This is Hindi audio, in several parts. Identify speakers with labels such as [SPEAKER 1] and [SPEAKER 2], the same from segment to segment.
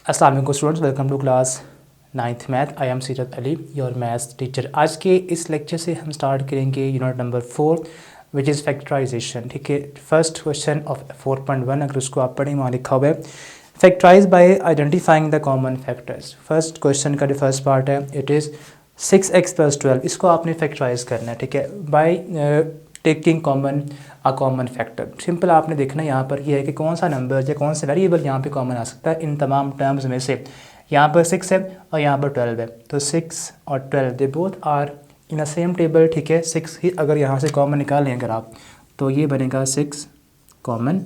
[SPEAKER 1] अस्सलाम वालेकुम students, welcome to class 9th math. I am Seerat Ali, your maths teacher. आज के इस लेक्चर से हम स्टार्ट करेंगे unit number 4 which is factorisation. ठीक है, फर्स्ट क्वेश्चन ऑफ 4.1 अगर उसको आप पढ़ें, वहाँ लिखा हुआ है factorise by identifying the common factors. First question का जो फर्स्ट पार्ट है इट इज़ 6x + 12, इसको आपने फैक्टराइज करना है। ठीक है, by taking common factor. Simple आपने देखना यहाँ पर ये है कि कौन सा नंबर या कौन सा वेरिएबल यहाँ पे कॉमन आ सकता है इन तमाम टर्म्स में से। यहाँ पर 6 है और यहाँ पर 12 है, तो 6 और 12 they both are in a same table. ठीक है, 6 ही अगर यहाँ से कॉमन निकालें अगर आप, तो ये बनेगा 6 कॉमन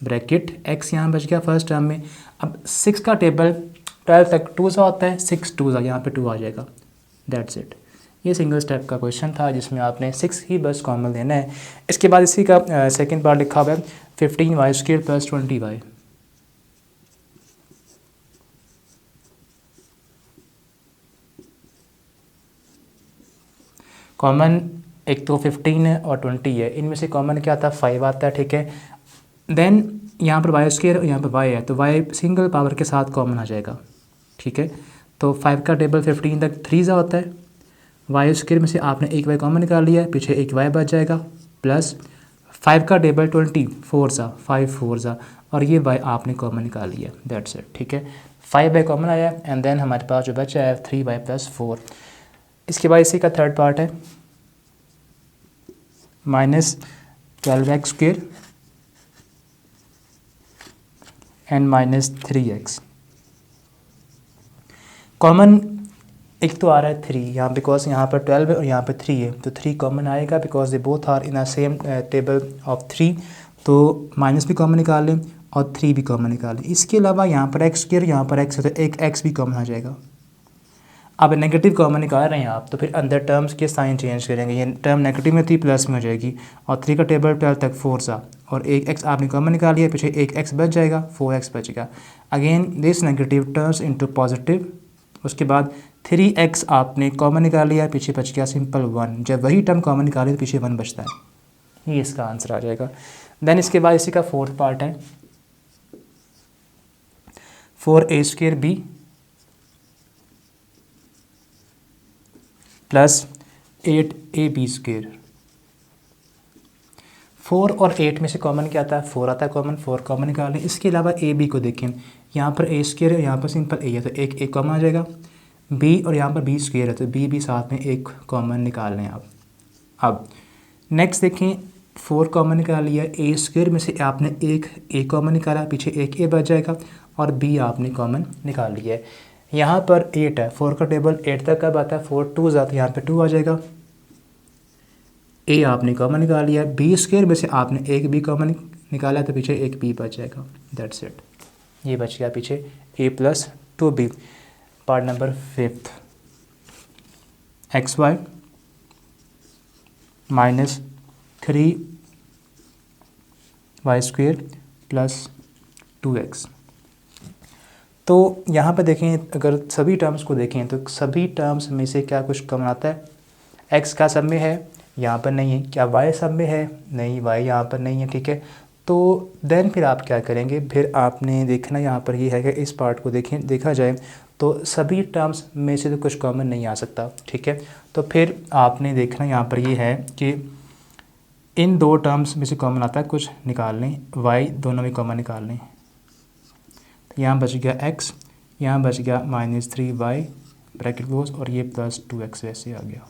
[SPEAKER 1] ब्रैकेट x यहाँ बच गया फर्स्ट टर्म में। अब 6 का टेबल 12 तक 2 सा होता है, 6 2 सा यहाँ पे 2 आ जाएगा। That's it. ये सिंगल स्टेप का क्वेश्चन था जिसमें आपने 6 ही बस कॉमन लेना है। इसके बाद इसी का सेकंड पार्ट लिखा हुआ है 15y² + 20y। कॉमन एक तो 15 है और 20 है, इनमें से कॉमन क्या आता है 5 आता है। ठीक है, देन यहाँ पर y² और यहाँ पर y है, तो y सिंगल पावर के साथ कॉमन आ जाएगा। ठीक है, तो 5 का टेबल 15 तक 3 सा होता है, y² में से आपने एक y कॉमन निकाल लिया है, पीछे एक y बच जाएगा, प्लस 5 का टेबल 20 4 सा 5 4 सा, और ये y आपने कॉमन निकाल लिया। That's it. ठीक है, 5y कॉमन आया एंड देन हमारे पास जो बचा है 3y + 4। इसके बाद इसी का थर्ड पार्ट है -12x² एंड -3x। कॉमन एक तो आ रहा है 3 यहाँ, बिकॉज यहाँ पर 12 है और यहाँ पर 3 है, तो 3 कॉमन आएगा because they both are in a same table of 3। तो माइनस भी कॉमन निकाल लें और 3 भी कॉमन निकाल लें। इसके अलावा यहाँ पर x² यहाँ पर x है, तो एक x भी कॉमन आ जाएगा। अब नेगेटिव कॉमन निकाल रहे हैं आप, तो फिर अंदर टर्म्स के साइन चेंज करेंगे। ये टर्म नेगेटिव में थी प्लस में हो जाएगी, और 3 का टेबल 12 तक 4 सा, और एक x आपने कॉमन निकाल लिया, पीछे एक x बच जाएगा, 4x बचेगा। Again this negative terms into positive. उसके बाद 3x आपने कॉमन निकाल लिया, पीछे बच गया सिंपल 1। जब वही टर्म कॉमन निकाले तो पीछे 1 बचता है। ये इसका आंसर आ जाएगा। देन इसके बाद इसी का फोर्थ पार्ट है 4a² + 8ab²। 4 और 8 में से कॉमन क्या आता है 4 आता है कॉमन, 4 कॉमन निकालें। इसके अलावा ab को देखें, यहाँ पर a² है, यहाँ पर सिंपल a है, तो एक कॉमन आ जाएगा। b और यहाँ पर b² है, तो b भी साथ में एक कॉमन निकाल लें आप। अब नेक्स्ट देखें, 4 कॉमन निकाल लिया, a² में से आपने एक a कॉमन निकाला, पीछे एक a बच जाएगा, और b आपने कॉमन निकाल लिया है। यहाँ पर 8 है, 4 का टेबल 8 तक कब आता है 4 2 ज़ात, यहाँ पर 2 आ जाएगा। a आपने कॉमन निकाल लिया, b² में से आपने एक b कॉमन निकाला, तो पीछे एक b बच जाएगा। That's it. ये बच गया पीछे a + 2b। Part number 5 xy -3y² + 2x। तो यहाँ पे देखें, अगर सभी टर्म्स को देखें तो सभी टर्म्स में से क्या कुछ कॉमन आता है। x का सब में है, यहाँ पर नहीं है। क्या y सब में है, नहीं, y यहाँ पर नहीं है। ठीक है, तो देन फिर आप क्या करेंगे, फिर आपने देखना यहाँ पर ये है कि इस पार्ट को देखा जाए तो सभी टर्म्स में से तो कुछ कॉमन नहीं आ सकता। ठीक है, तो फिर आपने देखना यहाँ पर ये है कि इन दो टर्म्स में से कॉमन आता है, कुछ निकाल लें, y दोनों में कॉमन निकाल लें। यहाँ बच गया x, यहाँ बच गया -3y ब्रैकेट क्लोज, और ये +2x वैसे आ गया।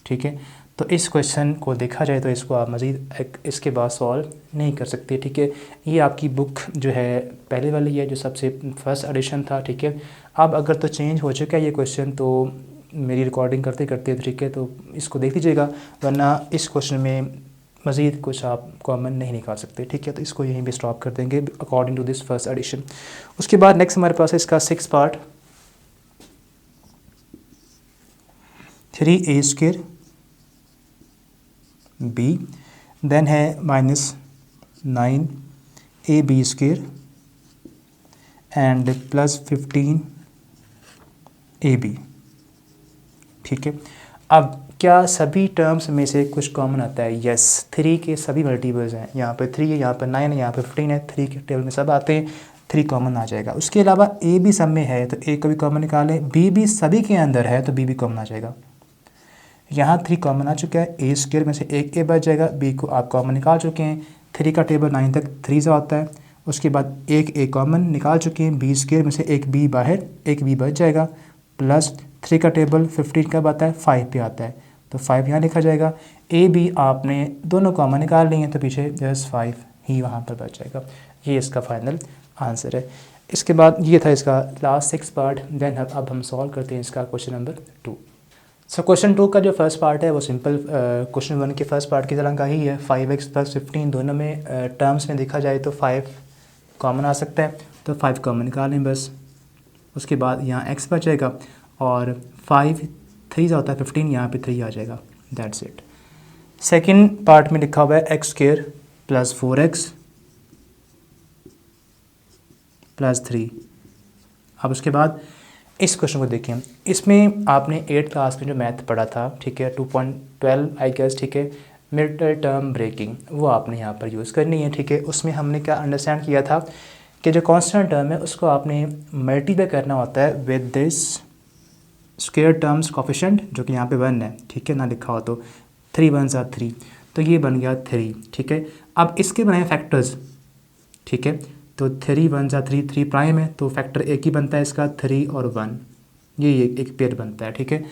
[SPEAKER 1] ठीक है, तो इस क्वेश्चन को देखा जाए तो इसको आप मज़ीद इसके बाद सॉल्व नहीं कर सकते। ठीक है, ये आपकी बुक जो है पहले वाली है, जो सबसे फर्स्ट एडिशन था। ठीक है, अब अगर तो चेंज हो चुका है ये क्वेश्चन, तो मेरी रिकॉर्डिंग करते करते, ठीक है, तो इसको देख लीजिएगा, वरना इस क्वेश्चन में मज़ीद कुछ आप कॉमन नहीं निकाल सकते। ठीक है, तो इसको यहीं पे स्टॉप कर देंगे according to this first addition. उसके बाद नेक्स्ट हमारे पास है इसका 6 पार्ट 3a² b, देन है -9ab² एंड +15ab। ठीक है, अब क्या सभी टर्म्स में से कुछ कॉमन आता है? यस, 3 के सभी मल्टीपल्स हैं। यहाँ पे 3 है, यहाँ पे 9 है, यहाँ पे 15 है। 3 के टेबल में सब आते हैं, 3 कॉमन आ जाएगा। उसके अलावा ए भी सब में है तो ए को भी कॉमन निकालें, बी भी सभी के अंदर है तो बी भी कॉमन आ जाएगा। यहाँ 3 कॉमन आ चुका है, ए स्क्वायर में से एक ए बच जाएगा, बी को आप कॉमन निकाल चुके हैं। 3 का टेबल 9 तक 3 से आता है। उसके बाद एक ए कॉमन निकाल चुके हैं, बी स्क्वायर में से एक बी बाहर, एक बी बच जाएगा। प्लस 3 का टेबल 15 कब आता है? 5 पे आता है, तो 5 यहाँ लिखा जाएगा। ए बी आपने दोनों कॉमन निकाल लिए हैं तो पीछे जस्ट 5 ही वहाँ पर बच जाएगा। ये इसका फाइनल आंसर है। इसके बाद ये था इसका लास्ट 6 पार्ट। देन अब हम सॉल्व करते हैं इसका क्वेश्चन नंबर 2। सो क्वेश्चन 2 का जो फर्स्ट पार्ट है वो सिंपल क्वेश्चन 1 के फर्स्ट पार्ट की तरह का ही है। 5x + 15 दोनों में टर्म्स में देखा जाए तो 5 कॉमन आ सकता है, तो 5 कॉमन निकालें बस। उसके बाद यहाँ x बचेगा और 5 3 होता है 15, यहाँ पे 3 आ जाएगा। That's it. सेकंड पार्ट में लिखा हुआ है x² + 4x + 3। अब उसके बाद इस क्वेश्चन को देखें। इसमें आपने 8th क्लास में जो मैथ पढ़ा था, ठीक है, 2.12 आई गेस, ठीक है, मिड टर्म ब्रेकिंग, वो आपने यहाँ पर यूज़ करनी है, ठीक है। उसमें हमने क्या अंडरस्टैंड किया था कि जो कांस्टेंट टर्म है उसको आपने मल्टीप्लाई करना होता है with this square terms coefficient, जो कि यहाँ पे 1 है, ठीक है, ना लिखा हो तो 3 1 सा 3, तो ये बन गया 3, ठीक है। अब इसके बनाए फैक्टर्स, ठीक है, तो 3 1 सा 3, 3 प्राइम है तो फैक्टर एक ही बनता है इसका, 3 और 1, ये एक पेयर बनता है, ठीक है।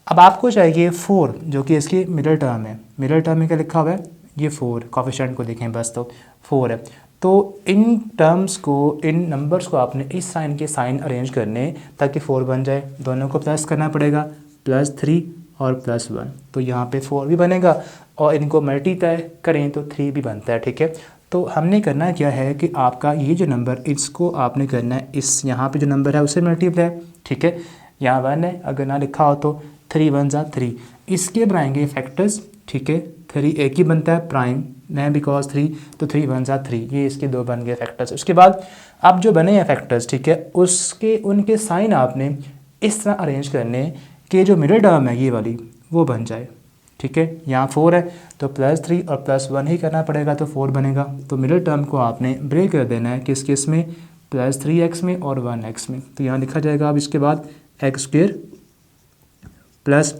[SPEAKER 1] अब आपको चाहिए 4, जो कि इसकी मिडिल टर्म है। मिडिल टर्म में क्या लिखा हुआ है? ये 4, कोफिशिएंट को देखें बस, तो 4 है। तो इन टर्म्स को, इन नंबर्स को आपने इस साइन के साइन अरेंज करने ताकि 4 बन जाए। दोनों को प्लस करना पड़ेगा, +3 और +1, तो यहाँ पे 4 भी बनेगा और इनको मल्टीप्लाई करें तो 3 भी बनता है, ठीक है। तो हमने करना क्या है कि आपका ये जो नंबर, इसको आपने करना है इस यहाँ पे जो नंबर है उससे मल्टीप्लाई, ठीक है। यहाँ 1 है, अगर ना लिखा हो तो 3 1 सा 3, इसके बनाएंगे फैक्टर्स, ठीक है। 3 एक ही बनता है प्राइम में बिकॉज 3, तो 3 1 सा 3, ये इसके 2 बन गए फैक्टर्स। उसके बाद अब जो बने हैं फैक्टर्स, ठीक है, उसके उनके साइन आपने इस तरह अरेंज करने कि जो मिडिल टर्म है ये वाली वो बन जाए, ठीक है। यहाँ 4 है तो +3 और +1 ही करना पड़ेगा तो 4 बनेगा। तो मिडिल टर्म को आपने ब्रेक कर देना है किस किस में? +3x में और 1x में। तो यहाँ लिखा जाएगा अब इसके बाद x² +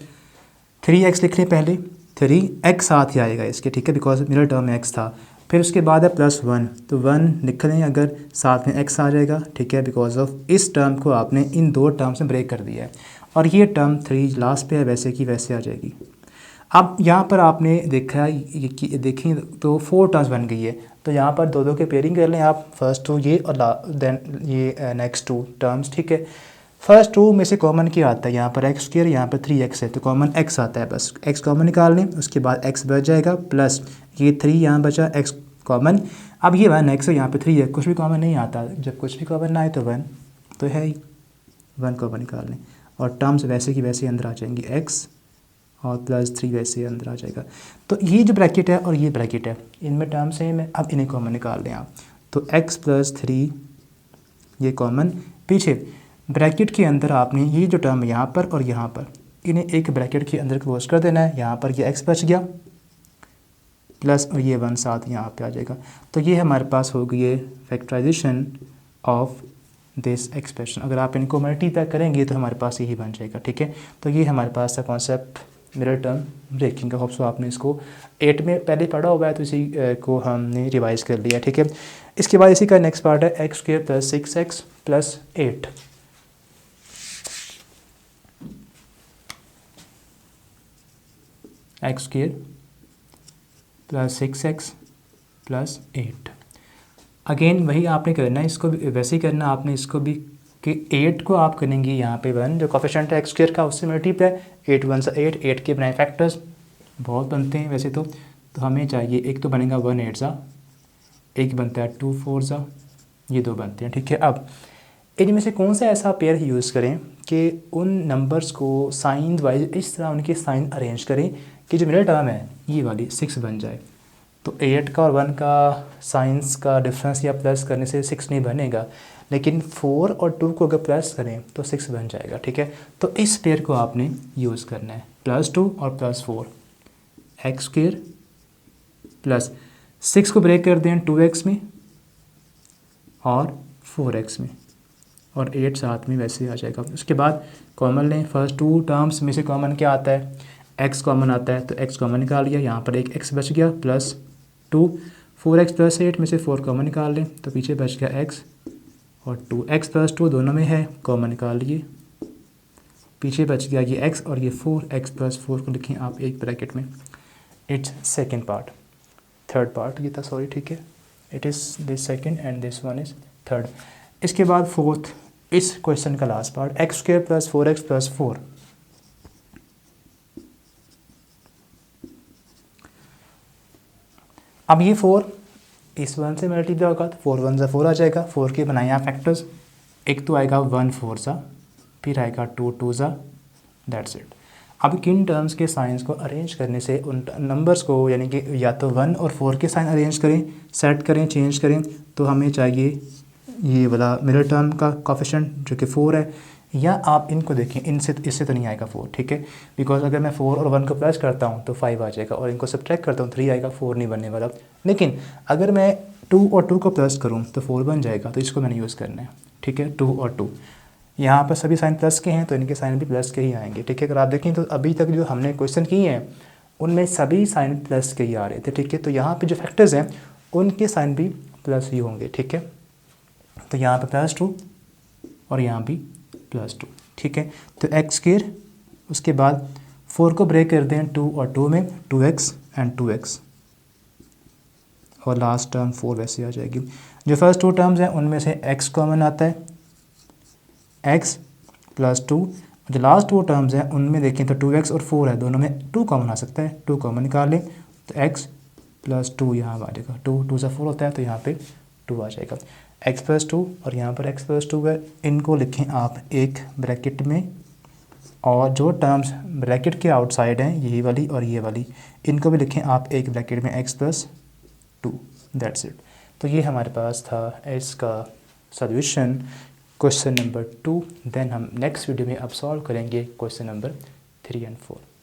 [SPEAKER 1] 3x लिख लें पहले, 3x साथ ही आएगा इसके, ठीक है, बिकॉज मिडिल टर्म में x था। फिर उसके बाद है +1, तो 1 लिख लें अगर, साथ में x आ जाएगा, ठीक है, बिकॉज ऑफ इस टर्म को आपने इन 2 टर्म्स में ब्रेक कर दिया है। और ये टर्म 3 लास्ट पे है, वैसे की वैसे आ जाएगी। अब यहाँ पर आपने देखा देखें तो 4 टर्म्स बन गई है, तो यहाँ पर 2 2 के पेयरिंग कर लें आप, फर्स्ट 2 ये और देन ये नेक्स्ट 2 टर्म्स, ठीक है। फर्स्ट 2 में से कॉमन क्या आता है? यहाँ पर x², यहाँ पर 3x है तो कॉमन x आता है, बस x कॉमन निकाल लें। उसके बाद x बच जाएगा प्लस ये 3 यहाँ बचा, x कॉमन। अब ये 1x है, यहाँ पे 3 है, कुछ भी कॉमन नहीं आता, जब कुछ भी कॉमन ना आए तो 1 तो है ही, 1 कॉमन निकाल लें और टर्म्स वैसे की वैसे अंदर आ जाएंगी, x और +3 वैसे अंदर आ जाएगा। तो ये जो ब्रैकेट है और ये ब्रैकेट है, इनमें टर्म सेम है, अब इन्हें कॉमन निकाल लें आप। तो x + 3 ये कॉमन, पीछे ब्रैकेट के अंदर आपने ये जो टर्म है यहाँ पर और यहाँ पर, इन्हें एक ब्रैकेट के अंदर क्लोज कर देना है। यहाँ पर ये x बच गया प्लस और ये 1 साथ यहाँ पे आ जाएगा। तो ये हमारे पास हो गई है फैक्टराइजेशन ऑफ दिस एक्सप्रेशन। अगर आप इनको मल्टीप्लाई करेंगे तो हमारे पास यही बन जाएगा, ठीक है। तो ये हमारे पास था कॉन्सेप्ट मिरर टर्म ब्रेकिंग का। होप सो आपने इसको 8 में पहले पढ़ा हुआ है तो इसी को हमने रिवाइज कर लिया, ठीक है। इसके बाद इसी का नेक्स्ट पार्ट है x² + 6x + 8। x² + 6x + 8। Again वही आपने करना है, इसको भी वैसे ही करना आपने, इसको भी कि 8 को आप करेंगे यहाँ पे 1 जो कोफिशिएंट है x² का उससे मल्टीप्लाई, 8 1 सा 8, 8 के बनाए फैक्टर्स बहुत बनते हैं वैसे तो हमें चाहिए, एक तो बनेगा 1 8 सा, एक बनता है 2 4 सा, ये 2 बनते हैं, ठीक है। अब इनमें से कौन सा ऐसा पेयर यूज़ करें कि उन नंबर्स को साइन वाइज इस तरह उनके साइन अरेंज करें कि जो मिडिल टर्म है ये वाली 6 बन जाए। तो 8 का और 1 का साइंस का डिफरेंस या प्लस करने से 6 नहीं बनेगा, लेकिन 4 और 2 को अगर प्लस करें तो 6 बन जाएगा, ठीक है। तो इस पेयर को आपने यूज़ करना है, +2 और +4 एक्स स्क्र प्लस 6 को ब्रेक कर दें 2x में और 4x में और 8 साथ में वैसे ही आ जाएगा। उसके बाद कॉमन लें, फर्स्ट टू टर्म्स में से कॉमन क्या आता है, x कॉमन आता है, तो x कॉमन निकाल लिया, यहाँ पर एक x बच गया +2, 4x + 8 में से 4 कॉमन निकाल लें तो पीछे बच गया x और 2, x + 2 दोनों में है, कॉमन निकाल लिए, पीछे बच गया ये x और ये 4, x + 4 को लिखें आप एक ब्रैकेट में। It's second part, third part ये था, सॉरी, ठीक है, it is this second and this one is third. इसके बाद फोर्थ, इस क्वेश्चन का लास्ट पार्ट, x² + 4x + 4। अब ये 4 इस 1 से मल्टीप्लाई होगा तो 4 1 ज़ा 4 आ जाएगा। 4 के बनाए आप फैक्टर्स, एक तो आएगा 1 4 ज़ा, फिर आएगा 2 2 ज़ा, दैट्स इट। अब किन टर्म्स के साइंस को अरेंज करने से उन नंबर्स को, यानी कि या तो 1 और 4 के साइन अरेंज करें, सेट करें, चेंज करें, तो हमें चाहिए ये वाला मिडिल टर्म का कोफिशिएंट जो कि 4 है, या आप इनको देखें, इनसे इससे तो नहीं आएगा 4, ठीक है, बिकॉज अगर मैं 4 और 1 को प्लस करता हूँ तो 5 आ जाएगा और इनको सब्ट्रैक्ट करता हूँ 3 आएगा, 4 नहीं बनने वाला। लेकिन अगर मैं 2 और 2 को प्लस करूँ तो 4 बन जाएगा, तो इसको मैंने यूज़ करना है, ठीक है। 2 और 2 यहाँ पर सभी साइन प्लस के हैं तो इनके साइन भी प्लस के ही आएंगे, ठीक है। अगर आप देखें तो अभी तक जो हमने क्वेश्चन किए हैं उनमें सभी साइन प्लस के ही आ रहे थे, ठीक है। तो यहाँ पे जो फैक्टर्स हैं उनके साइन भी प्लस ही होंगे, ठीक है। तो यहाँ पे +2 और यहाँ भी +2, ठीक है। तो x², उसके बाद 4 को ब्रेक कर दें 2 और 2 में, 2x एंड 2x, और लास्ट टर्म 4 वैसे आ जाएगी। जो फर्स्ट टू टर्म्स हैं उनमें से x कॉमन आता है, x + 2, जो लास्ट टू टर्म्स हैं उनमें देखें तो 2x और 4 है, दोनों में 2 कॉमन आ सकता है, 2 कॉमन निकाल लें तो x + 2 यहाँ आ जाएगा, 2 2 ज़ा 4 होता है तो यहाँ पे 2 आ जाएगा। x + 2 और यहाँ पर x + 2 है, इनको लिखें आप एक ब्रैकेट में, और जो टर्म्स ब्रैकेट के आउटसाइड हैं यही वाली और ये वाली, इनको भी लिखें आप एक ब्रैकेट में x + 2, दैट्स इट। तो ये हमारे पास था इसका सॉल्यूशन क्वेश्चन नंबर 2। देन हम नेक्स्ट वीडियो में अब सॉल्व करेंगे क्वेश्चन नंबर 3 और 4।